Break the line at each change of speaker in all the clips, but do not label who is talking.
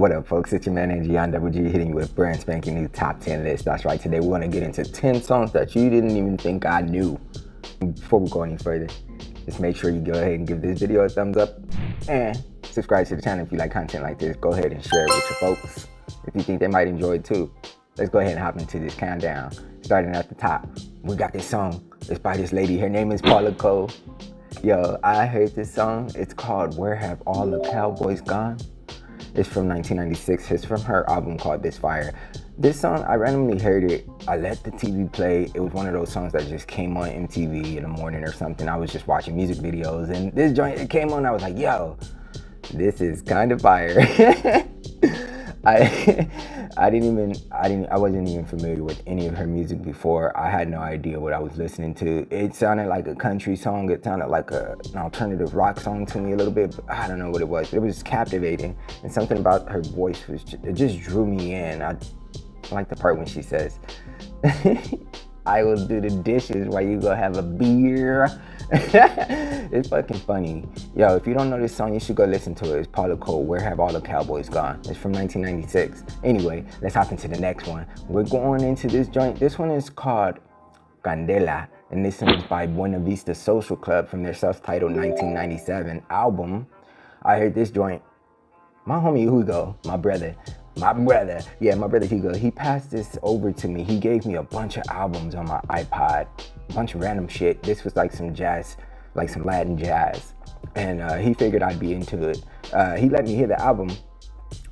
What up, folks? It's your man Andreas hitting you with brand spanking new top 10 list. That's right. Today we're going to get into 10 songs that you didn't even think I knew. Before we go any further, just make sure you go ahead and give this video a thumbs up and subscribe to the channel if you like content like this. Go ahead and share it with your folks if you think they might enjoy it too. Let's go ahead and hop into this countdown. Starting at the top, we got this song. It's by this lady. Her name is Paula Cole. Yo, I heard this song. It's called Where Have All the Cowboys Gone? It's from 1996. It's from her album called This Fire. This song, I randomly heard it. I let the TV play. It was one of those songs that just came on MTV in the morning or something. I was just watching music videos and this joint, it came on. I was like, yo, this is kind of fire. I wasn't even familiar with any of her music before. I had no idea what I was listening to. It sounded like a country song. It sounded like an alternative rock song to me a little bit. I don't know what it was. It was captivating, and something about her voice it just drew me in. I like the part when she says, I will do the dishes while you go have a beer. It's fucking funny. Yo, if you don't know this song, you should go listen to it. It's Paula Cole, Where Have All the Cowboys Gone? It's from 1996. Anyway, let's hop into the next one. We're going into this joint. This one is called Candela, and this one is by Buena Vista Social Club from their self-titled 1997 album. I heard this joint. My homie Hugo, my brother Hugo, he passed this over to me. He gave me a bunch of albums on my iPod, a bunch of random shit. This was like some jazz, like some Latin jazz. And he figured I'd be into it. He let me hear the album.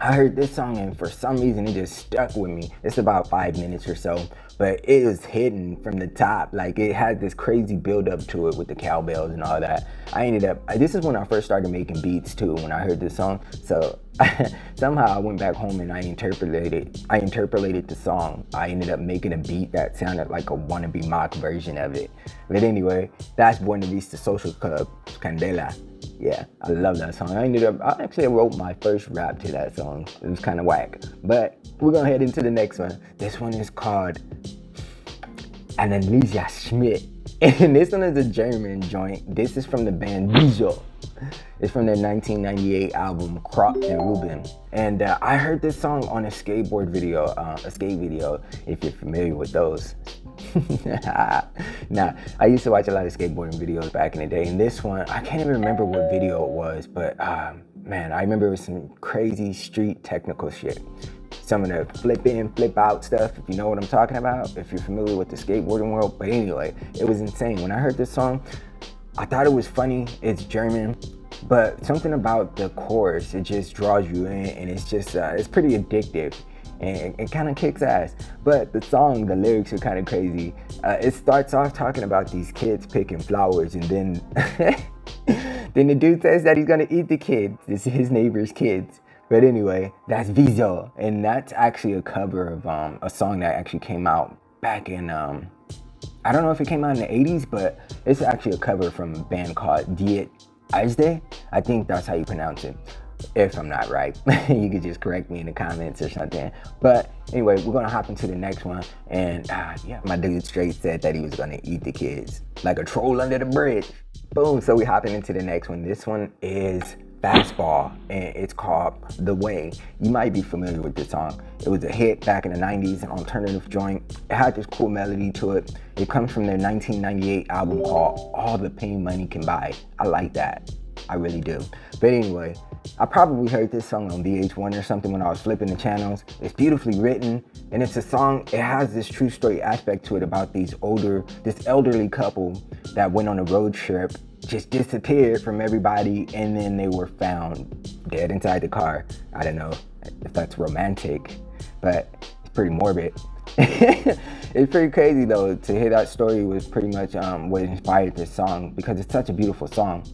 I heard this song and for some reason it just stuck with me. It's about 5 minutes or so, but it was hidden from the top. Like it had this crazy build up to it with the cowbells and all that. This is when I first started making beats too, when I heard this song. So somehow I went back home and I interpolated the song. I ended up making a beat that sounded like a wannabe mock version of it. But anyway, that's Buena Vista Social Club, Candela. Yeah, I love that song. I actually wrote my first rap to that song. It was kind of whack. But we're gonna head into the next one. This one is called Annalisa Schmidt. And this one is a German joint. This is from the band Wieso. It's from their 1998 album Krop and Ruben. And I heard this song on a skateboard video, a skate video, if you're familiar with those. Nah, I used to watch a lot of skateboarding videos back in the day. And this one, I can't even remember what video it was, but man, I remember it was some crazy street technical shit. Some of the flip in, flip out stuff, if you know what I'm talking about, if you're familiar with the skateboarding world. But anyway, it was insane. When I heard this song, I thought it was funny. It's German, but something about the chorus, it just draws you in, and it's just, it's pretty addictive, and it kind of kicks ass. But the song, the lyrics are kind of crazy. It starts off talking about these kids picking flowers, and then, then the dude says that he's gonna eat the kids, his neighbor's kids. But anyway, that's Wieso, and that's actually a cover of a song that actually came out back in, I don't know if it came out in the 80s, but it's actually a cover from a band called Diet Aizde. I think that's how you pronounce it. If I'm not right, you could just correct me in the comments or something. But anyway, we're gonna hop into the next one. And yeah, my dude straight said that he was gonna eat the kids like a troll under the bridge. Boom, so we hopping into the next one. This one is Fastball, and it's called The Way. You might be familiar with this song. It was a hit back in the 90s, an alternative joint. It had this cool melody to it. It comes from their 1998 album called All the Pain Money Can Buy. I like that. I really do. But anyway, I probably heard this song on VH1 or something when I was flipping the channels. It's beautifully written, and it's a song, it has this true story aspect to it about this elderly couple that went on a road trip, just disappeared from everybody, and then they were found dead inside the car. I don't know if that's romantic, but it's pretty morbid. It's pretty crazy though to hear that story. Was pretty much what inspired this song, because it's such a beautiful song.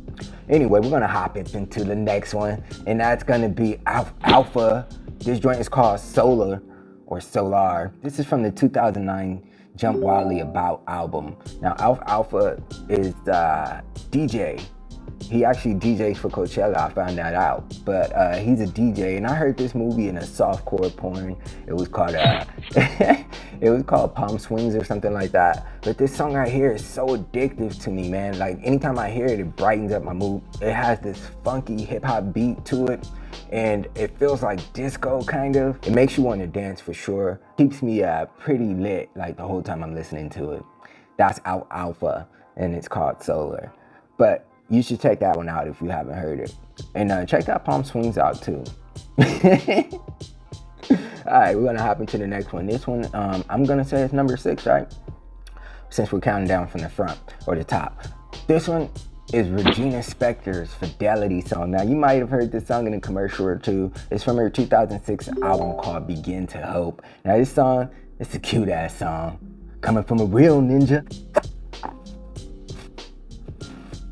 Anyway, we're gonna hop into the next one, and that's gonna be Alpha. This joint is called Solar or Solar. This is from the 2009 Jump Wildly About album. Now Alpha is the DJ He actually DJs for Coachella. I found that out. But he's a DJ, and I heard this movie in a softcore porn. It was called it was called Palm Swings or something like that. But this song right here is so addictive to me, man. Like anytime I hear it, it brightens up my mood. It has this funky hip hop beat to it, and it feels like disco kind of. It makes you want to dance for sure. Keeps me pretty lit like the whole time I'm listening to it. That's Out Alpha, and it's called Solar. But you should check that one out if you haven't heard it. And check that Palm Swings out too. Alright, we're gonna hop into the next one. This one, I'm gonna say it's number 6, right? Since we're counting down from the front or the top. This one is Regina Spektor's Fidelity song. Now, you might have heard this song in a commercial or two. It's from her 2006 album called Begin to Hope. Now, this song, it's a cute ass song. Coming from a real ninja.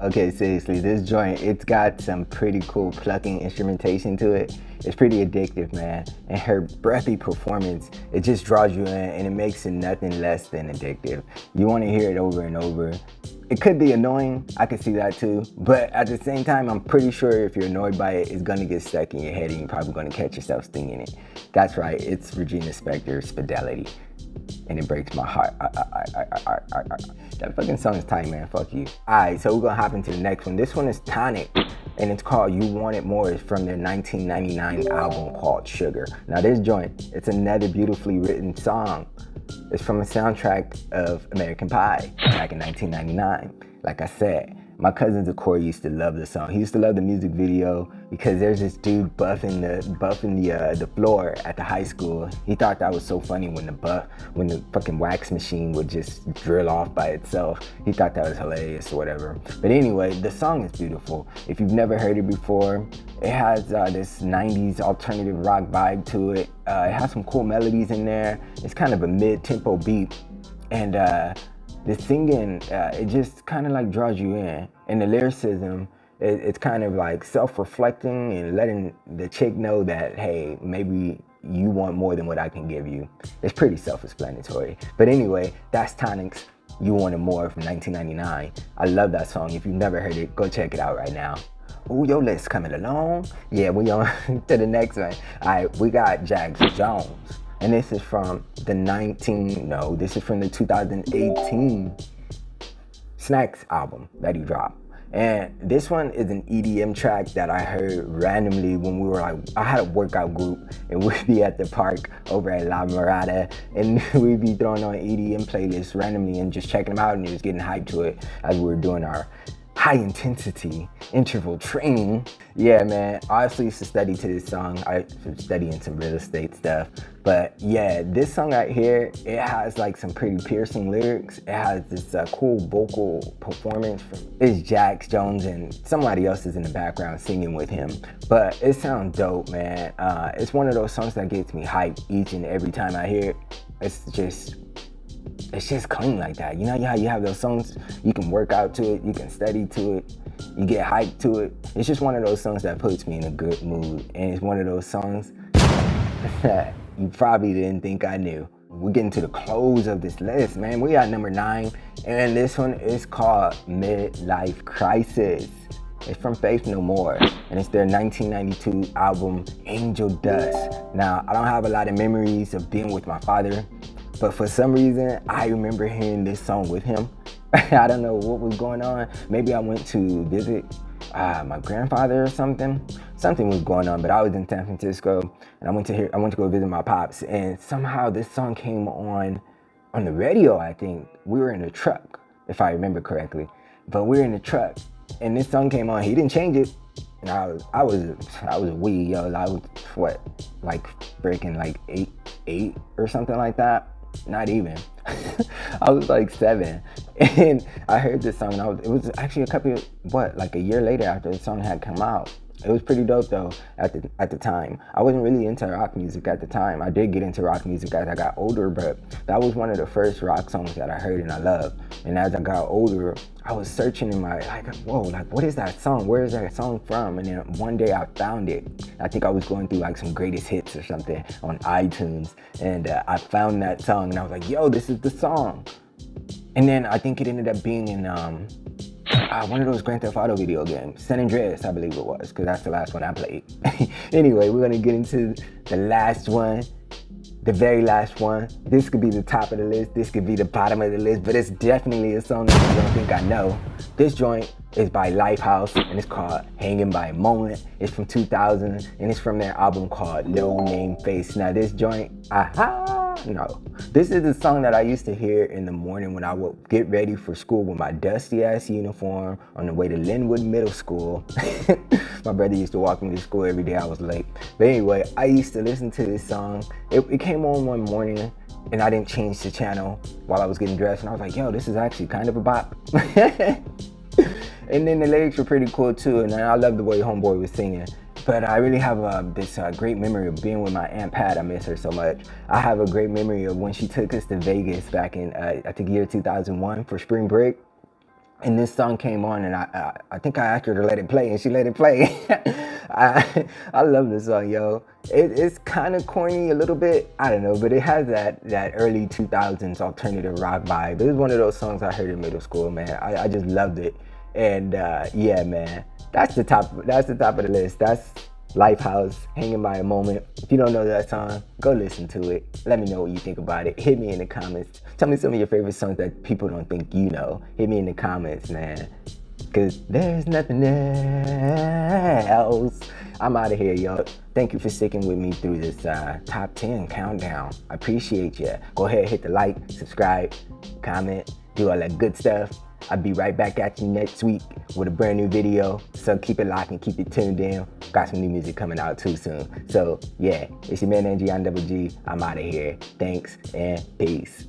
Okay, seriously, this joint, it's got some pretty cool plucking instrumentation to it. It's pretty addictive, man. And her breathy performance, it just draws you in, and it makes it nothing less than addictive. You want to hear it over and over. It could be annoying, I could see that too. But at the same time, I'm pretty sure if you're annoyed by it, it's gonna get stuck in your head and you're probably gonna catch yourself singing it. That's right, it's Regina Spektor's Fidelity. And it breaks my heart. That fucking song is tight, man. Fuck you. Alright, so we're gonna hop into the next one. This one is Tonic, and it's called You Want It More. It's from their 1999 album called Sugar. Now this joint, it's another beautifully written song. It's from a soundtrack of American Pie back in 1999. Like I said, my cousin Zakor used to love the song. He used to love the music video because there's this dude buffing the floor at the high school. He thought that was so funny when the fucking wax machine would just drill off by itself. He thought that was hilarious or whatever. But anyway, the song is beautiful. If you've never heard it before, it has this 90s alternative rock vibe to it. It has some cool melodies in there. It's kind of a mid-tempo beat, and the singing, it just kind of like draws you in. And the lyricism, it's kind of like self-reflecting and letting the chick know that, hey, maybe you want more than what I can give you. It's pretty self-explanatory. But anyway, that's Tonic's You Want It More from 1999. I love that song. If you've never heard it, go check it out right now. Ooh, your list coming along. Yeah, we on to the next one. All right, we got Jax Jones. And this is from the 2018 Snacks album that he dropped. And this one is an EDM track that I heard randomly when we were I had a workout group, and we'd be at the park over at La Mirada, and we'd be throwing on EDM playlists randomly and just checking them out and just getting hyped to it as we were doing our high intensity interval training. Yeah, man, I also used to study to this song. I was studying some real estate stuff. But yeah, this song right here, it has like some pretty piercing lyrics. It has this cool vocal performance. It's Jax Jones and somebody else is in the background singing with him. But it sounds dope, man. It's one of those songs that gets me hyped each and every time I hear it. It's just clean like that. You know how you have those songs, you can work out to it, you can study to it, you get hyped to it. It's just one of those songs that puts me in a good mood. And it's one of those songs that you probably didn't think I knew. We're getting to the close of this list, man. We got number 9, and this one is called Midlife Crisis. It's from Faith No More, and it's their 1992 album, Angel Dust. Now, I don't have a lot of memories of being with my father, but for some reason, I remember hearing this song with him. I don't know what was going on. Maybe I went to visit my grandfather or something. Something was going on, but I was in San Francisco, and I went to go visit my pops, and somehow this song came on the radio, I think. We were in a truck, if I remember correctly. But we were in the truck, and this song came on. He didn't change it. And I was a wee, yo. I was, like breaking like 8 or something like that. Not even. I was like 7, and I heard this song, and it was actually a year later after the song had come out. It was pretty dope though at the time. I wasn't really into rock music at the time. I did get into rock music as I got older, but that was one of the first rock songs that I heard and I loved. And as I got older, I was searching in my, what is that song? Where is that song from? And then one day I found it. I think I was going through like some greatest hits or something on iTunes, and I found that song, and I was like, yo, this is the song. And then I think it ended up being in, one of those Grand Theft Auto video games. San Andreas, I believe it was, because that's the last one I played. Anyway, we're gonna get into the last one. The very last one. This could be the top of the list, this could be the bottom of the list, but it's definitely a song that you don't think I know. This joint is by Lifehouse and it's called Hanging by a Moment. It's from 2000 and it's from their album called No Name Face. Now this joint, no. This is the song that I used to hear in the morning when I would get ready for school with my dusty ass uniform on the way to Linwood Middle School. My brother used to walk me to school every day I was late. But anyway, I used to listen to this song. It came on one morning and I didn't change the channel while I was getting dressed and I was like, yo, this is actually kind of a bop. And then the lyrics were pretty cool too, and I love the way Homeboy was singing. But I really have this great memory of being with my Aunt Pat. I miss her so much. I have a great memory of when she took us to Vegas back in, I think, year 2001 for spring break. And this song came on, and I think I asked her to let it play, and she let it play. I love this song, yo. It's kind of corny a little bit, I don't know, but it has that early 2000s alternative rock vibe. It was one of those songs I heard in middle school, man. I just loved it. And yeah, man, that's the top of the list. That's Lifehouse, Hanging by a Moment. If you don't know that song, go listen to it. Let me know what you think about it. Hit me in the comments. Tell me some of your favorite songs that people don't think you know. Hit me in the comments, man. Cause there's nothing else. I'm out of here, yo. Thank you for sticking with me through this top 10 countdown. I appreciate you. Go ahead, hit the like, subscribe, comment, do all that good stuff. I'll be right back at you next week with a brand new video. So keep it locked and keep it tuned in. Got some new music coming out too soon. So yeah, it's your man Andreas. I'm out of here. Thanks and peace.